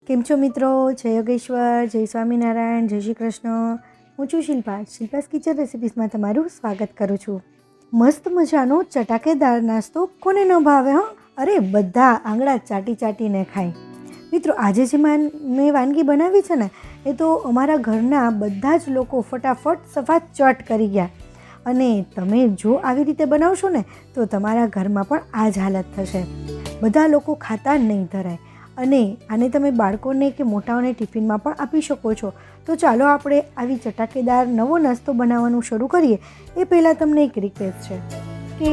કેમ છો મિત્રો? જય યોગેશ્વર, જય સ્વામિનારાયણ, જય શ્રી કૃષ્ણ. હું છું શિલ્પાસ કિચન રેસિપીસમાં તમારું સ્વાગત કરું છું. મસ્ત મજાનો ચટાકેદાર નાસ્તો કોને ન ભાવે? અરે બધા આંગળા ચાટી ચાટીને ખાય. મિત્રો, આજે જે મેં વાનગી બનાવી છે ને, એ તો અમારા ઘરના બધા જ લોકો ફટાફટ સફા ચટ કરી ગયા. અને તમે જો આવી રીતે બનાવશો ને તો તમારા ઘરમાં પણ આ જ હાલત થશે. બધા લોકો ખાતા નહીં ધરાય. અને આને તમે બાળકોને કે મોટાઓને ટિફિનમાં પણ આપી શકો છો. તો ચાલો આપણે આવી ચટાકેદાર નવો નાસ્તો બનાવવાનું શરૂ કરીએ. એ પહેલાં તમને એક રિક્વેસ્ટ છે કે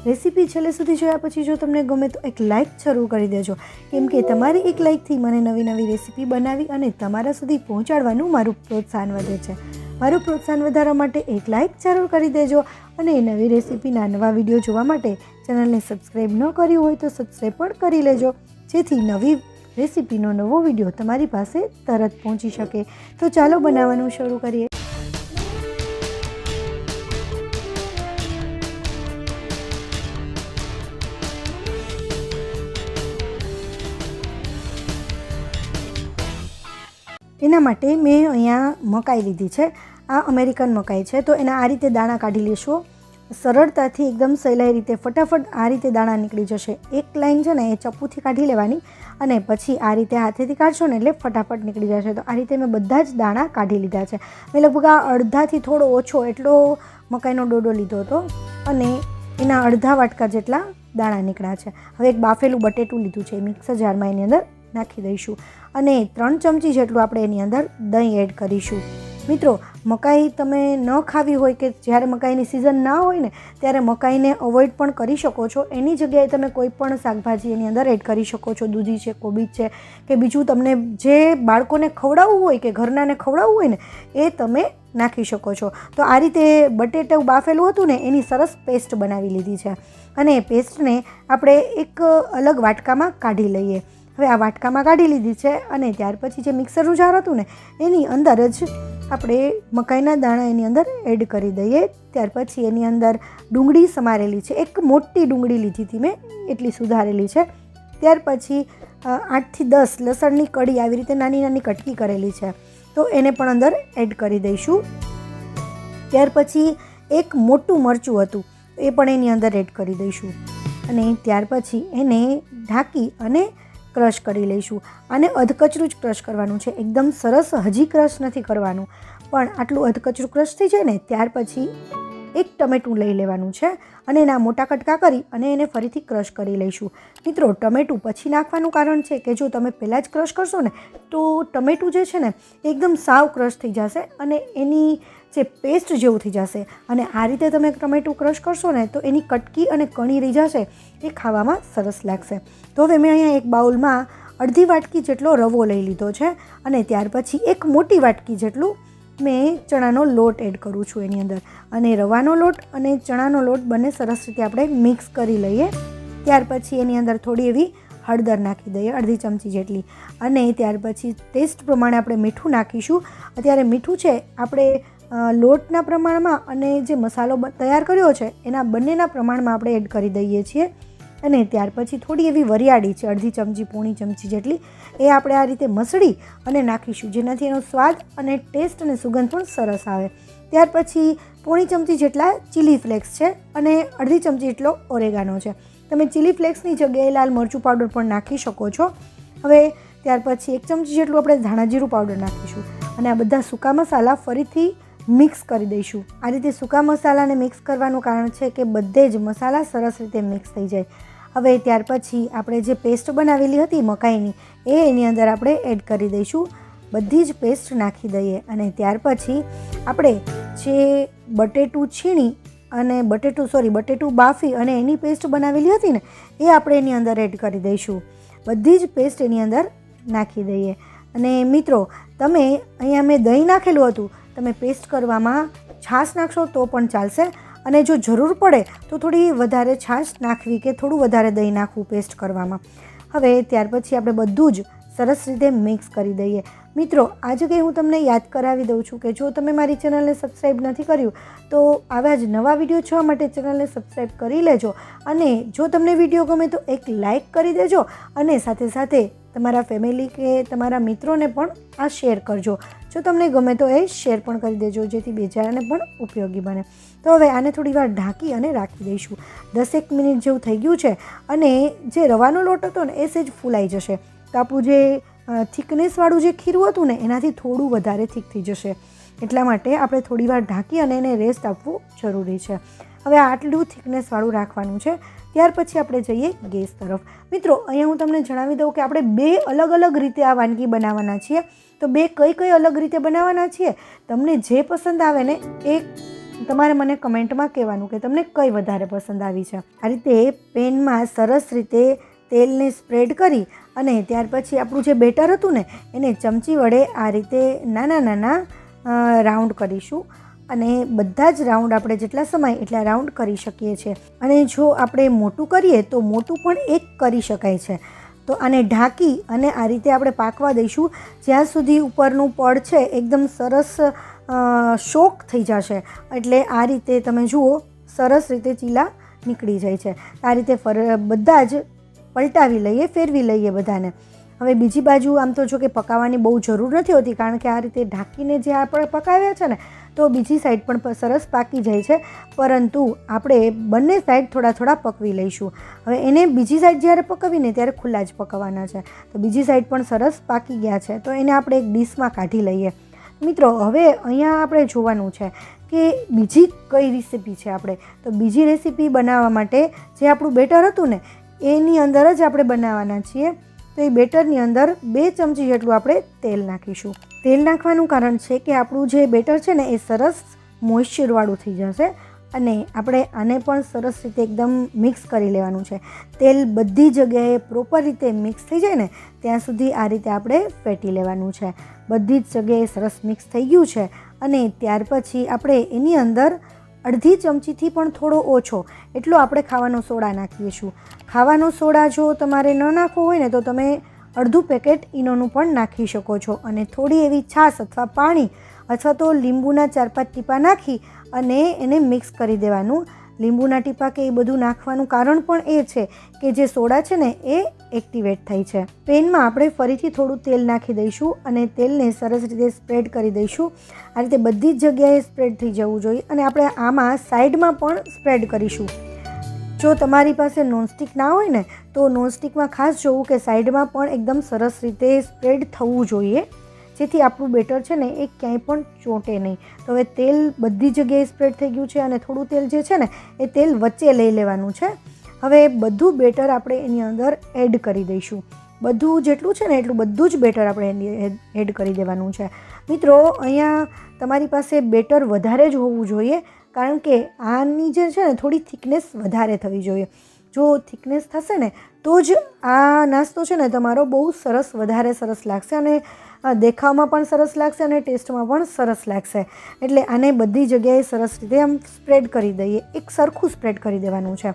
રેસીપી છેલ્લે સુધી જોયા પછી જો તમને ગમે તો એક લાઇક શરૂ કરી દેજો, કેમ કે તમારી એક લાઇકથી મને નવી નવી રેસીપી બનાવી અને તમારા સુધી પહોંચાડવાનું મારું પ્રોત્સાહન વધે છે. મારું પ્રોત્સાહન વધારવા માટે એક લાઇક જરૂર કરી દેજો. અને નવી રેસીપીના નવા વિડીયો જોવા માટે ચેનલને સબસ્ક્રાઈબ ન કર્યું હોય તો સબસ્ક્રાઈબ પણ કરી લેજો, જેથી નવી રેસીપીનો નવો વિડીયો તમારી પાસે તરત પહોંચી શકે. તો ચાલો બનાવવાનું શરૂ કરીએ. એના માટે મેં અહીંયા મકાઈ લીધી છે. આ અમેરિકન મકાઈ છે. તો એના આ રીતે દાણા કાઢી લેશો. સરળતાથી એકદમ સહેલાઈ રીતે ફટાફટ આ રીતે દાણા નીકળી જશે. એક લાઈન છે ને એ ચપ્પુથી કાઢી લેવાની અને પછી આ રીતે હાથેથી કાઢશો ને એટલે ફટાફટ નીકળી જશે. તો આ રીતે મેં બધા જ દાણા કાઢી લીધા છે. મેં લગભગ આ અડધાથી થોડો ઓછો એટલો મકાઈનો ડોડો લીધો હતો અને એના અડધા વાટકા જેટલા દાણા નીકળ્યા છે. હવે એક બાફેલું બટેટું લીધું છે, મિક્સર જારમાં એની અંદર નાખી દઈશું અને 3 ચમચી જેટલું આપણે એની અંદર દહીં એડ કરીશું. મિત્રો, મકાઈ તમે ન ખાવી હોય કે જ્યારે મકાઈની સિઝન ના હોય ને ત્યારે મકાઈને અવોઇડ પણ કરી શકો છો. એની જગ્યાએ તમે કોઈ પણ શાકભાજી એની અંદર એડ કરી શકો છો. દૂધી છે, કોબીજ છે કે બીજું તમને જે બાળકોને ખવડાવવું હોય કે ઘરનાને ખવડાવવું હોય ને એ તમે નાખી શકો છો. તો આ રીતે બટેટું બાફેલું હતું ને એની સરસ પેસ્ટ બનાવી લીધી છે અને એ પેસ્ટને આપણે એક અલગ વાટકામાં કાઢી લઈએ. હવે આ વાટકામાં કાઢી લીધી છે અને ત્યાર પછી જે મિક્સરનું જાર હતું ને એની અંદર જ આપણે મકાઈના દાણા એની અંદર એડ કરી દઈએ. ત્યાર પછી એની અંદર ડુંગળી સમારેલી છે, એક મોટી ડુંગળી લીધી હતી મેં, એટલી સુધારેલી છે. ત્યાર પછી 8થી 10 લસણની કળી આવી રીતે નાની નાની કટકી કરેલી છે, તો એને પણ અંદર એડ કરી દઈશું. ત્યાર પછી એક મોટું મરચું હતું એ પણ એની અંદર એડ કરી દઈશું અને ત્યાર પછી એને ઢાંકી અને ક્રશ કરી લઈશું. આને અધકચરું જ ક્રશ કરવાનું છે, એકદમ સરસ હજી ક્રશ નથી કરવાનું. પણ આટલું અધકચરું ક્રશ થઈ જાય ને ત્યાર પછી એક ટમેટું લઈ લેવાનું છે અને એના મોટા કટકા કરી અને એને ફરીથી ક્રશ કરી લઈશું. મિત્રો, ટમેટું પછી નાખવાનું કારણ છે કે જો તમે પહેલાં જ ક્રશ કરશો ને તો ટમેટું જે છે ને એકદમ સાવ ક્રશ થઈ જશે અને એની જે પેસ્ટ જેવું થઈ જશે. અને આ રીતે તમે ટમેટું ક્રશ કરશો ને તો એની કટકી અને કણી રહી જશે, એ ખાવામાં સરસ લાગશે. તો હવે મેં અહીંયા એક બાઉલમાં અડધી વાટકી જેટલો રવો લઈ લીધો છે અને ત્યાર પછી એક મોટી વાટકી જેટલું મેં ચણાનો લોટ એડ કરું છું એની અંદર. અને રવાનો લોટ અને ચણાનો લોટ બંને સરસ રીતે આપણે મિક્સ કરી લઈએ. ત્યાર પછી એની અંદર થોડી એવી હળદર નાખી દઈએ, અડધી ચમચી જેટલી. અને ત્યાર પછી ટેસ્ટ પ્રમાણે આપણે મીઠું નાખીશું. અત્યારે મીઠું છે આપણે લોટના પ્રમાણમાં અને જે મસાલો તૈયાર કર્યો છે એના બંનેના પ્રમાણમાં આપણે એડ કરી દઈએ છીએ. અને ત્યાર પછી થોડી એવી વરિયાળી છે, અડધી ચમચી પોણી ચમચી જેટલી, એ આપણે આ રીતે મસળી અને નાખીશું, જેનાથી એનો સ્વાદ અને ટેસ્ટ અને સુગંધ પણ સરસ આવે. ત્યાર પછી પોણી ચમચી જેટલા ચીલી ફ્લેક્સ છે અને અડધી ચમચી જેટલો ઓરેગાનો છે. તમે ચીલી ફ્લેક્સની જગ્યાએ લાલ મરચું પાવડર પણ નાખી શકો છો. હવે ત્યાર પછી 1 ચમચી જેટલું આપણે ધાણા જીરું પાવડર નાખીશું અને આ બધા સૂકા મસાલા ફરીથી મિક્સ કરી દઈશું. આ રીતે સૂકા મસાલાને મિક્સ કરવાનું કારણ છે કે બધે જ મસાલા સરસ રીતે મિક્સ થઈ જાય. હવે ત્યાર પછી આપણે જે પેસ્ટ બનાવેલી હતી મકાઈની એ એની અંદર આપણે એડ કરી દઈશું. બધી જ પેસ્ટ નાખી દઈએ અને ત્યાર પછી આપણે જે બટેટું છીણી અને બટેટું બાફી અને એની પેસ્ટ બનાવેલી હતી ને એ આપણે એની અંદર એડ કરી દઈશું. બધી જ પેસ્ટ એની અંદર નાખી દઈએ. અને મિત્રો, તમે અહીંયા મેં દહીં નાખેલું હતું, તમે પેસ્ટ કરવામાં છાશ નાખશો તો પણ ચાલશે અને જો જરૂર પડે તો થોડી વધારે છાશ નાખવી કે થોડું વધારે દહીં નાખવું પેસ્ટ કરવામાં. હવે ત્યાર પછી આપણે બધું જ સરસ રીતે મિક્સ કરી દઈએ. મિત્રો, આ જગ્યાએ હું તમને યાદ કરાવી દઉં છું કે જો તમે મારી ચેનલને સબસ્ક્રાઈબ નથી કર્યું તો આવા જ નવા વિડીયો જોવા માટે ચેનલને સબસ્ક્રાઈબ કરી લેજો. અને જો તમને વિડીયો ગમે તો એક લાઇક કરી દેજો અને સાથે સાથે તમારા ફેમિલી કે તમારા મિત્રોને પણ આ શેર કરજો. જો તમને ગમે તો એ શેર પણ કરી દેજો, જેથી બીજાને પણ ઉપયોગી બને. તો હવે આને થોડી વાર ઢાંકી અને રાખી દઈશું. 10-1 મિનિટ જેવું થઈ ગયું છે અને જે રવાનો લોટ હતો ને એ સહેજ ફૂલાઈ જશે. તો આપણું જે થિકનેસવાળું જે ખીરું હતું ને એનાથી થોડું વધારે થીક થઈ જશે. એટલા માટે આપણે થોડી વાર ઢાંકી અને એને રેસ્ટ આપવું જરૂરી છે. હવે આટલું થિકનેસવાળું રાખવાનું છે. ત્યાર પછી આપણે જઈએ ગેસ તરફ. મિત્રો, અહીંયા હું તમને જણાવી દઉં કે આપણે 2 અલગ અલગ રીતે આ વાનગી બનાવવાના છીએ. તો 2 કઈ અલગ રીતે બનાવવાના છીએ, તમને જે પસંદ આવે ને એ તમારે મને કમેન્ટમાં કહેવાનું કે તમને કઈ વધારે પસંદ આવી છે. આ રીતે પેનમાં સરસ રીતે તેલને સ્પ્રેડ કરી અને ત્યાર પછી આપણું જે બેટર હતું ને એને ચમચી વડે આ રીતે નાના રાઉન્ડ કરીશું. અને બધા જ રાઉન્ડ આપણે જેટલા સમાય એટલા રાઉન્ડ કરી શકીએ છીએ. અને જો આપણે મોટું કરીએ તો મોટું પણ એક કરી શકાય છે. તો આને ઢાંકી અને આ રીતે આપણે પાકવા દઈશું જ્યાં સુધી ઉપરનું પડ છે એકદમ સરસ શોક થઈ જશે. એટલે આ રીતે તમે જુઓ સરસ રીતે ચીલા નીકળી જાય છે. આ રીતે બધા જ પલટાવી લઈએ, ફેરવી લઈએ બધાને. હવે બીજી બાજુ આમ તો જો કે પકાવવાની બહુ જરૂર નથી હોતી, કારણ કે આ રીતે ઢાંકીને જે આપણે પકાવ્યા છે ને તો બીજી સાઈડ પણ સરસ પાકી જાય છે. પરંતુ આપણે બંને સાઈડ થોડા પકવી લઈશું. હવે એને બીજી સાઈડ જ્યારે પકવીને ત્યારે ખુલ્લા જ પકવવાના છે. તો બીજી સાઈડ પણ સરસ પાકી ગયા છે. તો એને આપણે એક ડીશમાં કાઢી લઈએ. મિત્રો, હવે અહીંયા આપણે જોવાનું છે કે બીજી કઈ રેસીપી છે આપણે. તો બીજી રેસીપી બનાવવા માટે જે આપણું બેટર હતું ને એની અંદર જ આપણે બનાવવાના છીએ. તો એ બેટરની અંદર 2 ચમચી જેટલું આપણે તેલ નાખીશું. તેલ નાખવાનું કારણ છે કે આપણું જે બેટર છે ને એ સરસ મોઇશ્ચરવાળું થઈ જશે અને આપણે આને પણ સરસ રીતે એકદમ મિક્સ કરી લેવાનું છે. તેલ બધી જગ્યાએ પ્રોપર રીતે મિક્સ થઈ જાય ને ત્યાં સુધી આ રીતે આપણે ફેટી લેવાનું છે. બધી જ જગ્યાએ સરસ મિક્સ થઈ ગયું છે અને ત્યાર પછી આપણે એની અંદર અડધી ચમચીથી પણ થોડો ઓછો એટલો આપણે ખાવાનો સોડા નાખીશું. ખાવાનો સોડા જો તમારે ન નાખવો હોય ને તો તમે અડધું પેકેટ ઈનોનું પણ નાખી શકો છો. અને થોડી એવી છાશ અથવા પાણી અથવા તો લીંબુના 4-5 ટીપા નાખી અને એને મિક્સ કરી દેવાનું. લીંબુના ટીપા કે એ બધું નાખવાનું કારણ પણ એ છે કે જે સોડા છે ને એ એક્ટિવેટ થાય છે. પેનમાં આપણે ફરીથી થોડું તેલ નાખી દઈશું અને તેલને સરસ રીતે સ્પ્રેડ કરી દઈશું. આ રીતે બધી જ જગ્યાએ સ્પ્રેડ થઈ જવું જોઈએ. અને આપણે આમાં સાઈડમાં પણ સ્પ્રેડ કરીશું. જો તમારી પાસે નોનસ્ટિક ના હોય ને તો નોનસ્ટિકમાં ખાસ જોવું કે સાઈડમાં પણ એકદમ સરસ રીતે સ્પ્રેડ થવું જોઈએ, જેથી આપણું બેટર છે ને એ ક્યાંય પણ ચોંટે નહીં. તો હવે તેલ બધી જગ્યાએ સ્પ્રેડ થઈ ગયું છે અને થોડું તેલ જે છે ને એ તેલ વચ્ચે લઈ લેવાનું છે. હવે બધું બેટર આપણે એની અંદર એડ કરી દઈશું. બધું જેટલું છે ને એટલું બધું જ બેટર આપણે એડ કરી દેવાનું છે. મિત્રો, અહીંયા તમારી પાસે બેટર વધારે જ હોવું જોઈએ, કારણ કે આની જે છે ને થોડી થિકનેસ વધારે થવી જોઈએ. જો થિકનેસ થશે ને તો જ આ નાસ્તો છે ને તમારો બહુ વધારે સરસ લાગશે અને દેખાવમાં પણ સરસ લાગશે અને ટેસ્ટમાં પણ સરસ લાગશે. એટલે આને બધી જગ્યાએ સરસ રીતે આમ સ્પ્રેડ કરી દઈએ. એક સરખું સ્પ્રેડ કરી દેવાનું છે.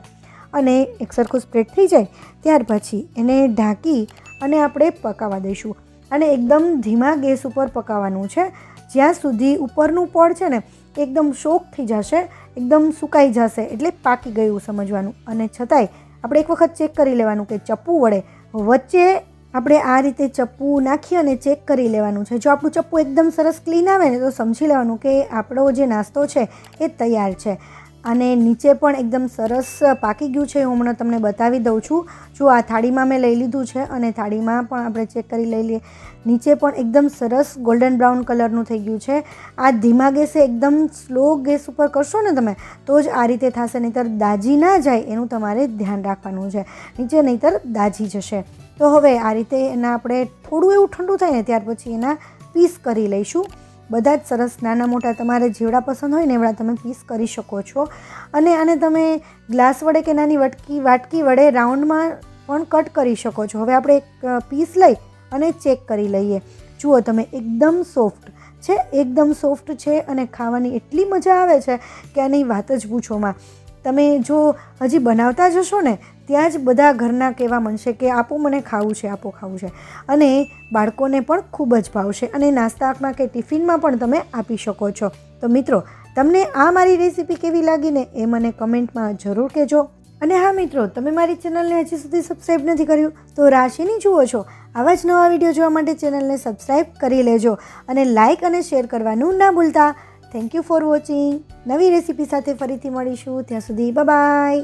અને એક સરખું સ્પ્રેડ થઈ જાય ત્યાર પછી એને ઢાંકી અને આપણે પકાવવા દઈશું. અને એકદમ ધીમા ગેસ ઉપર પકાવવાનું છે જ્યાં સુધી ઉપરનું પડ છે ને એકદમ શોક થઈ જશે, એકદમ સુકાઈ જશે એટલે પાકી ગયું સમજવાનું. અને છતાંય આપણે એક વખત ચેક કરી લેવાનું કે ચપ્પુ વડે વચ્ચે આપણે આ રીતે ચપ્પુ નાખી અને ચેક કરી લેવાનું છે. જો આપણું ચપ્પુ એકદમ સરસ ક્લીન આવે ને તો સમજી લેવાનું કે આપણો જે નાસ્તો છે એ તૈયાર છે. અને નીચે પણ એકદમ સરસ પાકી ગયું છે. હું હમણાં તમને બતાવી દઉં છું. જો આ થાળીમાં મેં લઈ લીધું છે અને થાળીમાં પણ આપણે ચેક કરી લઈ લઈએ. નીચે પણ એકદમ સરસ ગોલ્ડન બ્રાઉન કલરનું થઈ ગયું છે. આ ધીમા ગેસે એકદમ સ્લો ગેસ ઉપર કરશો ને તમે તો જ આ રીતે થશે, નહીંતર દાજી ના જાય એનું તમારે ધ્યાન રાખવાનું છે. નીચે નહીંતર દાજી જશે. તો હવે આ રીતે એના આપણે થોડું એવું ઠંડુ થાય ને ત્યાર પછી એના પીસ કરી લઈશું. બધા જ સરસ નાના મોટા તમારે જેવડા પસંદ હોય ને એવડા તમે પીસ કરી શકો છો. અને આને તમે ગ્લાસ વડે કે નાની વાટકી વડે રાઉન્ડમાં પણ કટ કરી શકો છો. હવે આપણે એક પીસ લઈ અને ચેક કરી લઈએ. જુઓ તમે, એકદમ સોફ્ટ છે, એકદમ સોફ્ટ છે અને ખાવાની એટલી મજા આવે છે કે આની વાત જ પૂછોમાં. તમે જો હજી બનાવતા જશો ને ત્યાં જ બધા ઘરના કહેવા માંડશે કે આપો મને ખાવું છે, આપો ખાવું છે. અને બાળકોને પણ ખૂબ જ ભાવશે અને નાસ્તામાં કે ટિફિનમાં પણ તમે આપી શકો છો. તો મિત્રો, તમને આ મારી રેસીપી કેવી લાગી ને એ મને કમેન્ટમાં જરૂર કહેજો. અને હા મિત્રો, તમે મારી ચેનલને હજી સુધી સબસ્ક્રાઈબ નથી કર્યું તો રાશિની જુઓ છો આવા જ નવા વિડીયો જોવા માટે ચેનલને સબસ્ક્રાઈબ કરી લેજો અને લાઇક અને શેર કરવાનું ના ભૂલતા. Thank you for watching. નવી રેસીપી સાથે ફરીથી મળીશું. ત્યાં સુધી બાય.